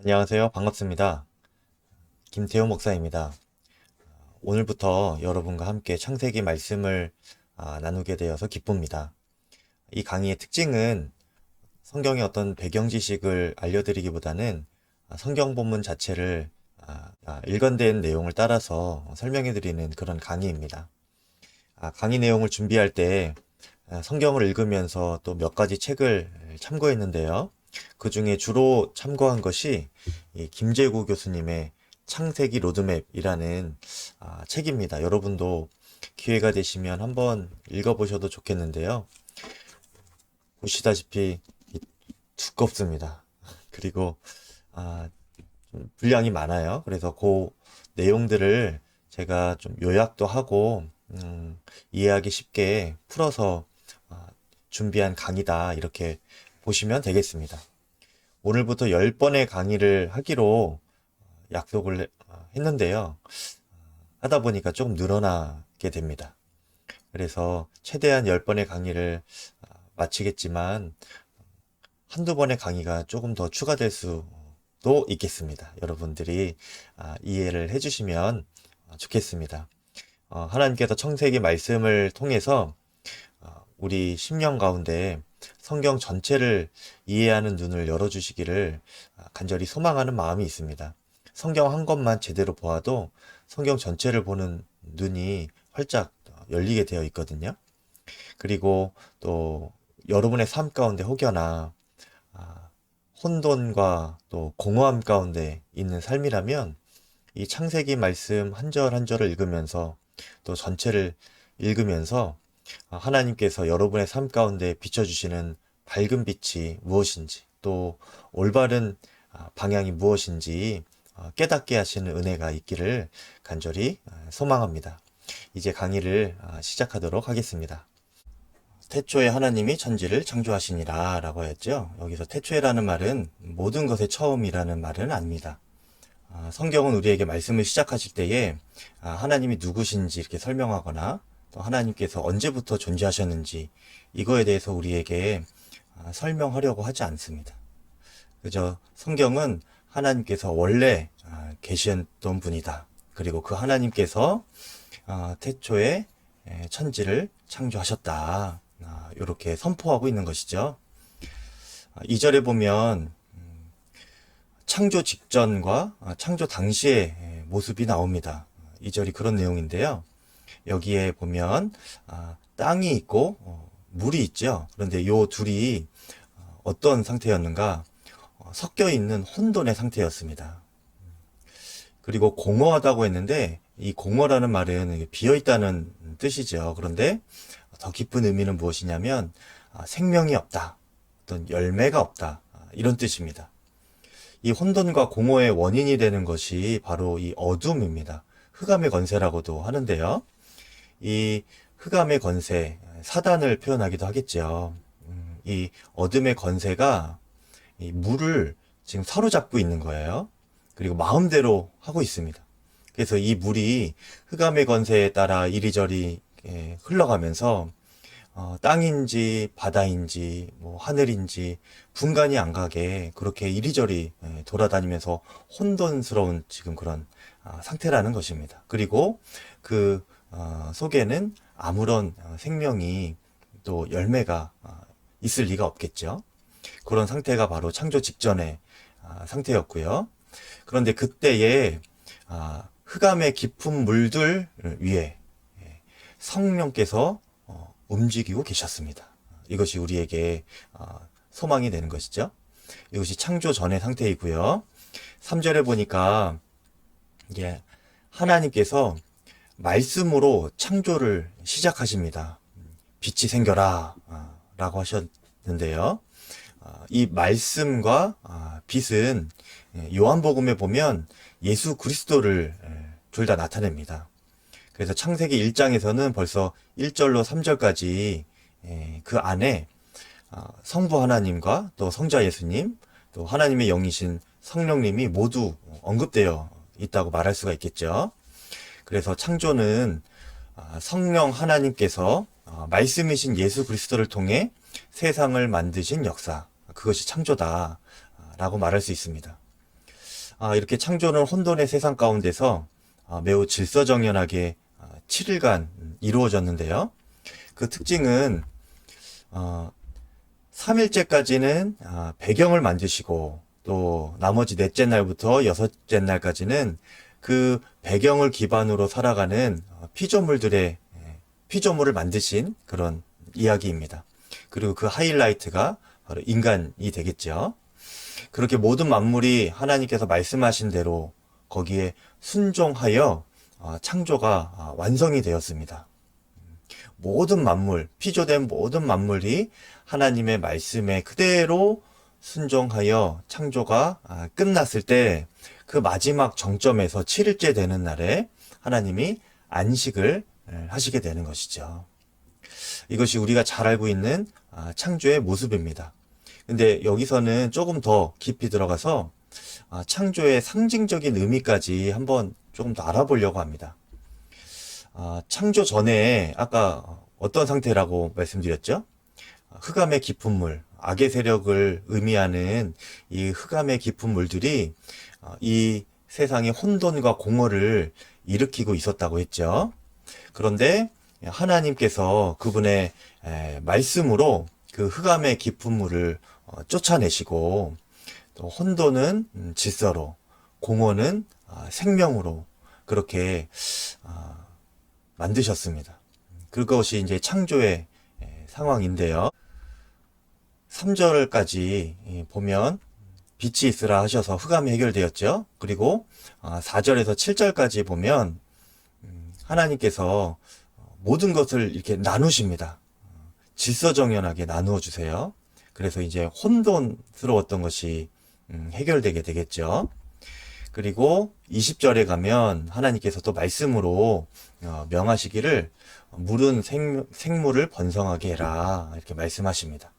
안녕하세요. 반갑습니다. 김태호 목사입니다. 오늘부터 여러분과 함께 창세기 말씀을 나누게 되어서 기쁩니다. 이 강의의 특징은 성경의 어떤 배경 지식을 알려드리기보다는 성경 본문 자체를 일관된 내용을 따라서 설명해 드리는 그런 강의입니다. 강의 내용을 준비할 때 성경을 읽으면서 또 몇 가지 책을 참고했는데요. 그 중에 주로 참고한 것이 이 김재구 교수님의 창세기 로드맵이라는 책입니다. 여러분도 기회가 되시면 한번 읽어보셔도 좋겠는데요. 보시다시피 두껍습니다. 그리고 좀 분량이 많아요. 그래서 그 내용들을 제가 좀 요약도 하고 이해하기 쉽게 풀어서 준비한 강의다 이렇게 보시면 되겠습니다. 오늘부터 10번의 강의를 하기로 약속을 했는데요. 하다 보니까 조금 늘어나게 됩니다. 그래서 최대한 10번의 강의를 마치겠지만 한두 번의 강의가 조금 더 추가될 수도 있겠습니다. 여러분들이 이해를 해주시면 좋겠습니다. 하나님께서 창세기 말씀을 통해서 우리 심령 가운데 성경 전체를 이해하는 눈을 열어주시기를 간절히 소망하는 마음이 있습니다. 성경 한 것만 제대로 보아도 성경 전체를 보는 눈이 활짝 열리게 되어 있거든요. 그리고 또 여러분의 삶 가운데 혹여나 혼돈과 또 공허함 가운데 있는 삶이라면 이 창세기 말씀 한 절 한 절을 읽으면서 또 전체를 읽으면서 하나님께서 여러분의 삶 가운데 비춰주시는 밝은 빛이 무엇인지 또 올바른 방향이 무엇인지 깨닫게 하시는 은혜가 있기를 간절히 소망합니다. 이제 강의를 시작하도록 하겠습니다. 태초에 하나님이 천지를 창조하시니라 라고 했죠. 여기서 태초에라는 말은 모든 것의 처음이라는 말은 아닙니다. 성경은 우리에게 말씀을 시작하실 때에 하나님이 누구신지 이렇게 설명하거나 또 하나님께서 언제부터 존재하셨는지 이거에 대해서 우리에게 설명하려고 하지 않습니다. 그저 성경은 하나님께서 원래 계셨던 분이다. 그리고 그 하나님께서 태초에 천지를 창조하셨다. 이렇게 선포하고 있는 것이죠. 2절에 보면 창조 직전과 창조 당시의 모습이 나옵니다. 2절이 그런 내용인데요. 여기에 보면 땅이 있고 물이 있죠. 그런데 요 둘이 어떤 상태였는가? 섞여 있는 혼돈의 상태였습니다. 그리고 공허하다고 했는데 이 공허라는 말은 비어 있다는 뜻이죠. 그런데 더 깊은 의미는 무엇이냐면 생명이 없다, 어떤 열매가 없다 이런 뜻입니다. 이 혼돈과 공허의 원인이 되는 것이 바로 이 어둠입니다. 흑암의 권세라고도 하는데요. 이 흑암의 권세, 사단을 표현하기도 하겠죠. 이 어둠의 권세가 이 물을 지금 사로잡고 있는 거예요. 그리고 마음대로 하고 있습니다. 그래서 이 물이 흑암의 권세에 따라 이리저리 흘러가면서 땅인지 바다인지 뭐 하늘인지 분간이 안 가게 그렇게 이리저리 돌아다니면서 혼돈스러운 지금 그런 상태라는 것입니다. 그리고 그 속에는 아무런 생명이 또 열매가 있을 리가 없겠죠. 그런 상태가 바로 창조 직전의 상태였고요. 그런데 그때에 흑암의 깊은 물들 위에 성령께서 움직이고 계셨습니다. 이것이 우리에게 소망이 되는 것이죠. 이것이 창조 전의 상태이고요. 3절에 보니까 이제 하나님께서 말씀으로 창조를 시작하십니다. 빛이 생겨라 라고 하셨는데요. 이 말씀과 빛은 요한복음에 보면 예수 그리스도를 둘 다 나타냅니다. 그래서 창세기 1장에서는 벌써 1절로 3절까지 그 안에 성부 하나님과 또 성자 예수님, 또 하나님의 영이신 성령님이 모두 언급되어 있다고 말할 수가 있겠죠. 그래서 창조는 성령 하나님께서 말씀이신 예수 그리스도를 통해 세상을 만드신 역사, 그것이 창조다 라고 말할 수 있습니다. 이렇게 창조는 혼돈의 세상 가운데서 매우 질서정연하게 7일간 이루어졌는데요. 그 특징은 3일째까지는 배경을 만드시고 또 나머지 넷째 날부터 여섯째 날까지는 그 배경을 기반으로 살아가는 피조물들의 피조물을 만드신 그런 이야기입니다. 그리고 그 하이라이트가 바로 인간이 되겠죠. 그렇게 모든 만물이 하나님께서 말씀하신 대로 거기에 순종하여 창조가 완성이 되었습니다. 모든 만물, 피조된 모든 만물이 하나님의 말씀에 그대로 순종하여 창조가 끝났을 때 그 마지막 정점에서 7일째 되는 날에 하나님이 안식을 하시게 되는 것이죠. 이것이 우리가 잘 알고 있는 창조의 모습입니다. 근데 여기서는 조금 더 깊이 들어가서 창조의 상징적인 의미까지 한번 조금 더 알아보려고 합니다. 창조 전에 아까 어떤 상태라고 말씀드렸죠? 흑암의 깊은 물, 악의 세력을 의미하는 이 흑암의 깊은 물들이 이 세상의 혼돈과 공허를 일으키고 있었다고 했죠. 그런데 하나님께서 그분의 말씀으로 그 흑암의 깊은 물을 쫓아내시고 또 혼돈은 질서로, 공허는 생명으로 그렇게 만드셨습니다. 그것이 이제 창조의 상황인데요. 3절까지 보면 빛이 있으라 하셔서 흑암이 해결되었죠. 그리고 4절에서 7절까지 보면 하나님께서 모든 것을 이렇게 나누십니다. 질서정연하게 나누어 주세요. 그래서 이제 혼돈스러웠던 것이 해결되게 되겠죠. 그리고 20절에 가면 하나님께서 또 말씀으로 명하시기를 물은 생물을 번성하게 해라 이렇게 말씀하십니다.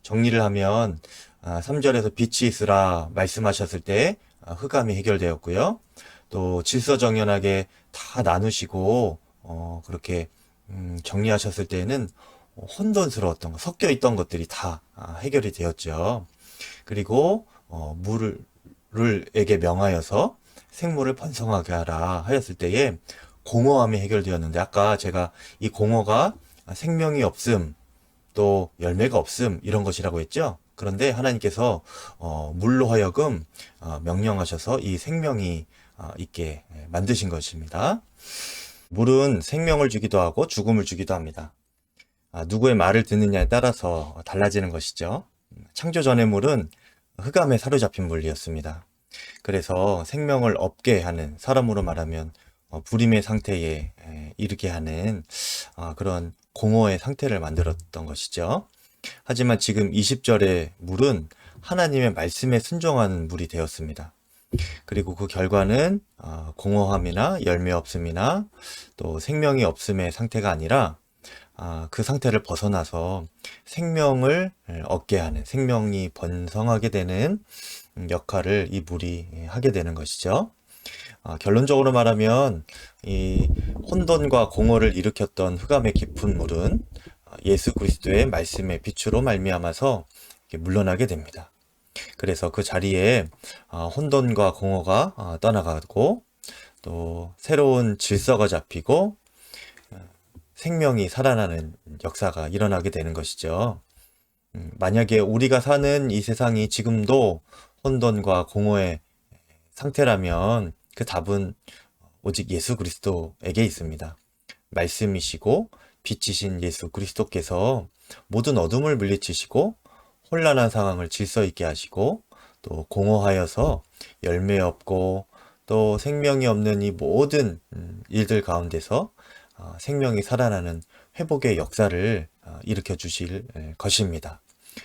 정리를 하면 3절에서 빛이 있으라 말씀하셨을 때 흑암이 해결되었고요. 또 질서정연하게 다 나누시고 그렇게 정리하셨을 때에는 혼돈스러웠던 것, 섞여 있던 것들이 다 해결이 되었죠. 그리고 물을에게 명하여서 생물을 번성하게 하라 하였을 때에 공허함이 해결되었는데 아까 제가 이 공허가 생명이 없음 또 열매가 없음 이런 것이라고 했죠. 그런데 하나님께서 물로 하여금 명령하셔서 이 생명이 있게 만드신 것입니다. 물은 생명을 주기도 하고 죽음을 주기도 합니다. 누구의 말을 듣느냐에 따라서 달라지는 것이죠. 창조 전의 물은 흑암에 사로잡힌 물이었습니다. 그래서 생명을 없게 하는, 사람으로 말하면 불임의 상태에 이르게 하는 그런 공허의 상태를 만들었던 것이죠. 하지만 지금 20절의 물은 하나님의 말씀에 순종하는 물이 되었습니다. 그리고 그 결과는 공허함이나 열매 없음이나 또 생명이 없음의 상태가 아니라 그 상태를 벗어나서 생명을 얻게 하는, 생명이 번성하게 되는 역할을 이 물이 하게 되는 것이죠. 결론적으로 말하면 이 혼돈과 공허를 일으켰던 흑암의 깊은 물은 예수 그리스도의 말씀의 빛으로 말미암아서 물러나게 됩니다. 그래서 그 자리에 혼돈과 공허가 떠나가고 또 새로운 질서가 잡히고 생명이 살아나는 역사가 일어나게 되는 것이죠. 만약에 우리가 사는 이 세상이 지금도 혼돈과 공허의 상태라면 그 답은 오직 예수 그리스도에게 있습니다. 말씀이시고 빛이신 예수 그리스도께서 모든 어둠을 물리치시고 혼란한 상황을 질서 있게 하시고 또 공허하여서 열매 없고 또 생명이 없는 이 모든 일들 가운데서 생명이 살아나는 회복의 역사를 일으켜 주실 것입니다.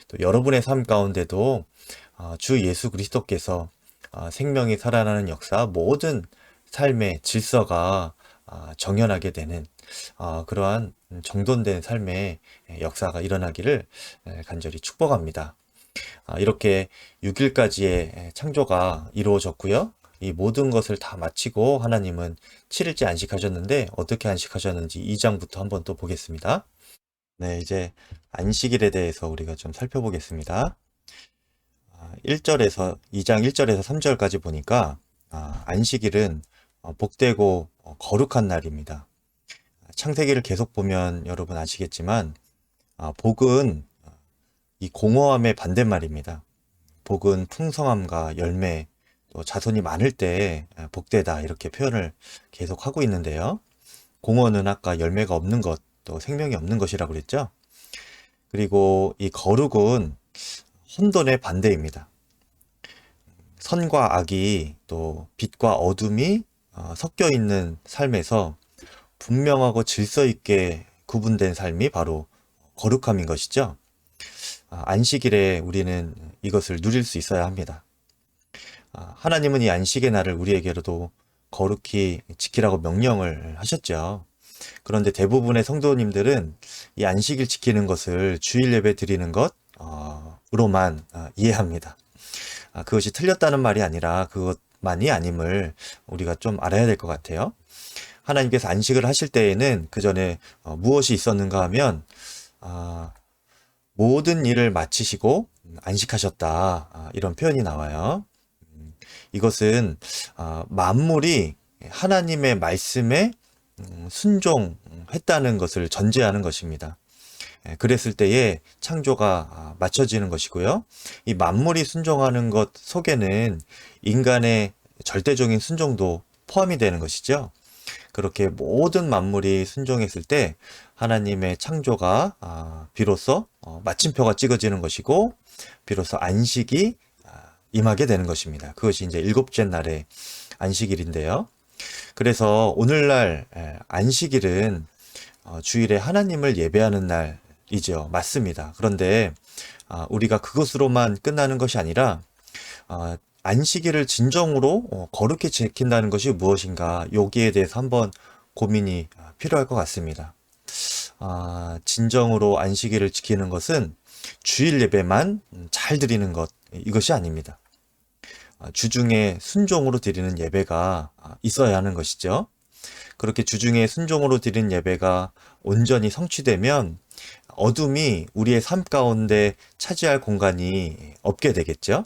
또 여러분의 삶 가운데도 주 예수 그리스도께서 생명이 살아나는 역사, 모든 삶의 질서가 정연하게 되는 그러한 정돈된 삶의 역사가 일어나기를 간절히 축복합니다. 이렇게 6일까지의 창조가 이루어졌고요. 이 모든 것을 다 마치고 하나님은 7일째 안식하셨는데 어떻게 안식하셨는지 2장부터 한번 또 보겠습니다. 네, 이제 안식일에 대해서 우리가 좀 살펴보겠습니다. 1절에서 2장 1절에서 3절까지 보니까 안식일은 복되고 거룩한 날입니다. 창세기를 계속 보면 여러분 아시겠지만 복은 이 공허함의 반대말입니다. 복은 풍성함과 열매, 또 자손이 많을 때 복되다 이렇게 표현을 계속 하고 있는데요. 공허는 아까 열매가 없는 것, 또 생명이 없는 것이라고 그랬죠. 그리고 이 거룩은 혼돈의 반대입니다. 선과 악이 또 빛과 어둠이 섞여 있는 삶에서 분명하고 질서 있게 구분된 삶이 바로 거룩함인 것이죠. 안식일에 우리는 이것을 누릴 수 있어야 합니다. 하나님은 이 안식의 날을 우리에게로도 거룩히 지키라고 명령을 하셨죠. 그런데 대부분의 성도님들은 이 안식일 지키는 것을 주일 예배 드리는 것으로만 이해합니다. 그것이 틀렸다는 말이 아니라 그것만이 아님을 우리가 좀 알아야 될 것 같아요. 하나님께서 안식을 하실 때에는 그 전에 무엇이 있었는가 하면 모든 일을 마치시고 안식하셨다, 이런 표현이 나와요. 이것은 만물이 하나님의 말씀에 순종했다는 것을 전제하는 것입니다. 그랬을 때에 창조가 맞춰지는 것이고요. 이 만물이 순종하는 것 속에는 인간의 절대적인 순종도 포함이 되는 것이죠. 그렇게 모든 만물이 순종했을 때 하나님의 창조가 비로소 마침표가 찍어지는 것이고 비로소 안식이 임하게 되는 것입니다. 그것이 이제 일곱째 날의 안식일인데요. 그래서 오늘날 안식일은 주일에 하나님을 예배하는 날이죠. 맞습니다. 그런데 우리가 그것으로만 끝나는 것이 아니라 안식일을 진정으로 거룩히 지킨다는 것이 무엇인가, 여기에 대해서 한번 고민이 필요할 것 같습니다. 진정으로 안식일을 지키는 것은 주일 예배만 잘 드리는 것, 이것이 아닙니다. 주중에 순종으로 드리는 예배가 있어야 하는 것이죠. 그렇게 주중에 순종으로 드리는 예배가 온전히 성취되면 어둠이 우리의 삶 가운데 차지할 공간이 없게 되겠죠.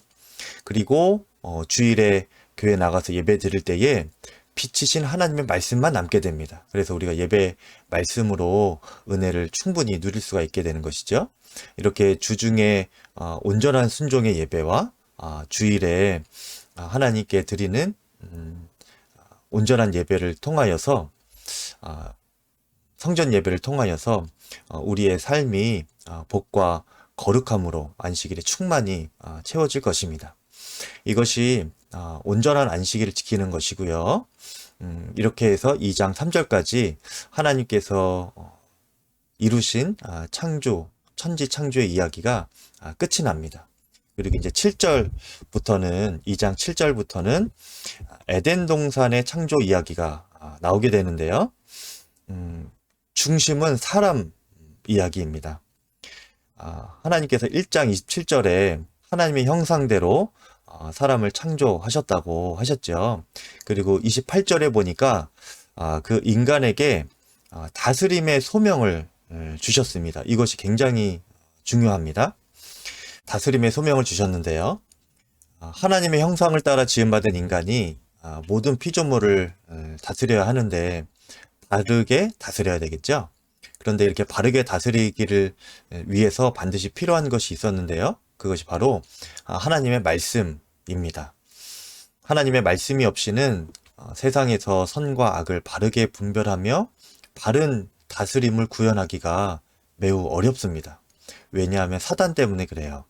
그리고 주일에 교회 나가서 예배 드릴 때에 빛이신 하나님의 말씀만 남게 됩니다. 그래서 우리가 예배 말씀으로 은혜를 충분히 누릴 수가 있게 되는 것이죠. 이렇게 주중에 온전한 순종의 예배와 주일에 하나님께 드리는 온전한 예배를 통하여서, 성전 예배를 통하여서 우리의 삶이 복과 거룩함으로 안식일에 충만히 채워질 것입니다. 이것이 온전한 안식일을 지키는 것이고요. 이렇게 해서 2장 3절까지 하나님께서 이루신 창조, 천지 창조의 이야기가 끝이 납니다. 그리고 이제 7절부터는, 2장 7절부터는 에덴 동산의 창조 이야기가 나오게 되는데요. 중심은 사람 이야기입니다. 하나님께서 1장 27절에 하나님의 형상대로 사람을 창조하셨다고 하셨죠. 그리고 28절에 보니까 그 인간에게 다스림의 소명을 주셨습니다. 이것이 굉장히 중요합니다. 다스림의 소명을 주셨는데요. 하나님의 형상을 따라 지음받은 인간이 모든 피조물을 다스려야 하는데 바르게 다스려야 되겠죠. 그런데 이렇게 바르게 다스리기를 위해서 반드시 필요한 것이 있었는데요. 그것이 바로 하나님의 말씀입니다. 하나님의 말씀이 없이는 세상에서 선과 악을 바르게 분별하며 바른 다스림을 구현하기가 매우 어렵습니다. 왜냐하면 사단 때문에 그래요.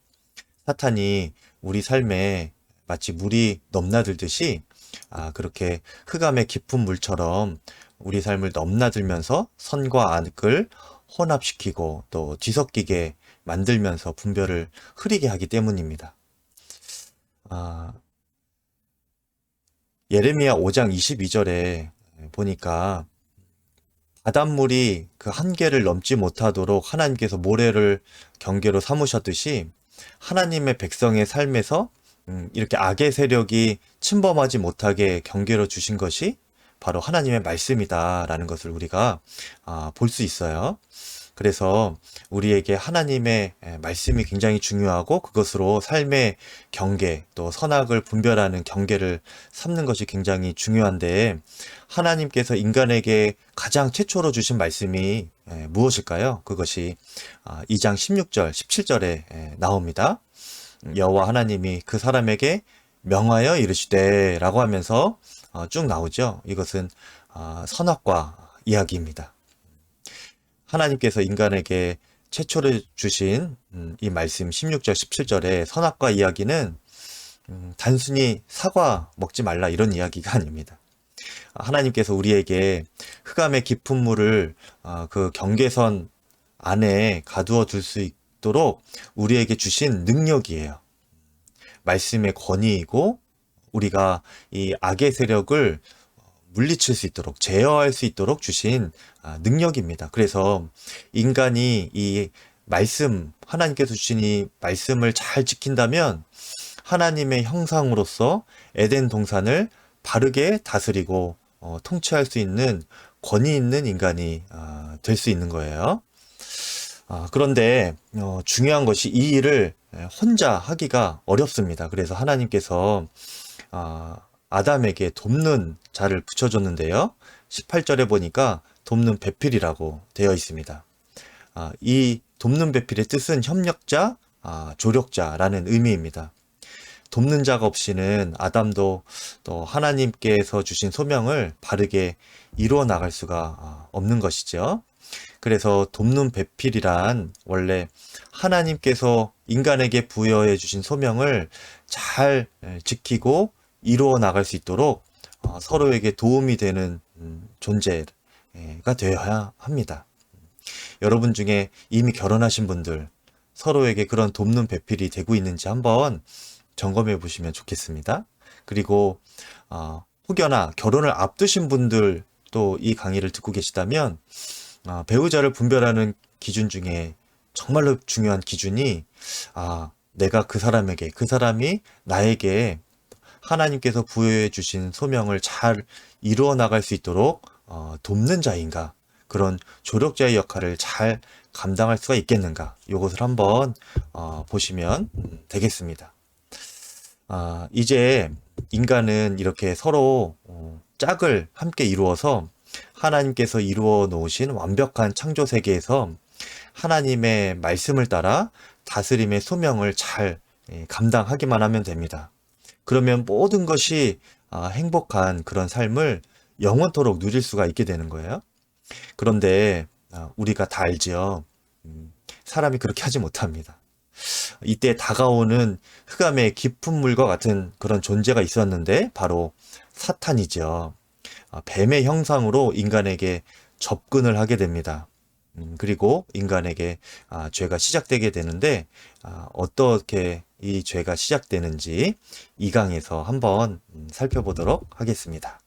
사탄이 우리 삶에 마치 물이 넘나들듯이 그렇게 흑암의 깊은 물처럼 우리 삶을 넘나들면서 선과 악을 혼합시키고 또 뒤섞이게 만들면서 분별을 흐리게 하기 때문입니다. 예레미야 5장 22절에 보니까 바닷물이 그 한계를 넘지 못하도록 하나님께서 모래를 경계로 삼으셨듯이 하나님의 백성의 삶에서 이렇게 악의 세력이 침범하지 못하게 경계로 주신 것이 바로 하나님의 말씀이다라는 것을 우리가 볼 수 있어요. 그래서 우리에게 하나님의 말씀이 굉장히 중요하고 그것으로 삶의 경계 또 선악을 분별하는 경계를 삼는 것이 굉장히 중요한데 하나님께서 인간에게 가장 최초로 주신 말씀이 무엇일까요? 그것이 2장 16절, 17절에 나옵니다. 여호와 하나님이 그 사람에게 명하여 이르시되 라고 하면서 쭉 나오죠. 이것은 선악과 이야기입니다. 하나님께서 인간에게 최초로 주신 이 말씀 16절, 17절의 선악과 이야기는 단순히 사과 먹지 말라 이런 이야기가 아닙니다. 하나님께서 우리에게 흑암의 깊은 물을 그 경계선 안에 가두어 둘 수 있도록 우리에게 주신 능력이에요. 말씀의 권위이고 우리가 이 악의 세력을 물리칠 수 있도록 제어할 수 있도록 주신 능력입니다. 그래서 인간이 이 말씀 하나님께서 주신 이 말씀을 잘 지킨다면 하나님의 형상으로서 에덴 동산을 바르게 다스리고 통치할 수 있는 권위 있는 인간이 될 수 있는 거예요. 그런데 중요한 것이 이 일을 혼자 하기가 어렵습니다. 그래서 하나님께서 아담에게 돕는 자를 붙여줬는데요. 18절에 보니까 돕는 배필이라고 되어 있습니다. 이 돕는 배필의 뜻은 협력자, 조력자라는 의미입니다. 돕는 자가 없이는 아담도 또 하나님께서 주신 소명을 바르게 이루어 나갈 수가 없는 것이죠. 그래서 돕는 배필이란 원래 하나님께서 인간에게 부여해 주신 소명을 잘 지키고 이루어 나갈 수 있도록 서로에게 도움이 되는 존재가 되어야 합니다. 여러분 중에 이미 결혼하신 분들 서로에게 그런 돕는 배필이 되고 있는지 한번 점검해 보시면 좋겠습니다. 그리고 혹여나 결혼을 앞두신 분들 또 이 강의를 듣고 계시다면 배우자를 분별하는 기준 중에 정말로 중요한 기준이 내가 그 사람에게 그 사람이 나에게 하나님께서 부여해 주신 소명을 잘 이루어 나갈 수 있도록 돕는 자인가, 그런 조력자의 역할을 잘 감당할 수가 있겠는가, 이것을 한번 보시면 되겠습니다. 이제 인간은 이렇게 서로 짝을 함께 이루어서 하나님께서 이루어 놓으신 완벽한 창조 세계에서 하나님의 말씀을 따라 다스림의 소명을 잘 감당하기만 하면 됩니다. 그러면 모든 것이 행복한 그런 삶을 영원토록 누릴 수가 있게 되는 거예요. 그런데 우리가 다 알지요. 사람이 그렇게 하지 못합니다. 이때 다가오는 흑암의 깊은 물과 같은 그런 존재가 있었는데 바로 사탄이죠. 뱀의 형상으로 인간에게 접근을 하게 됩니다. 그리고 인간에게 죄가 시작되게 되는데 어떻게 이 죄가 시작되는지 이 강에서 한번 살펴보도록 하겠습니다.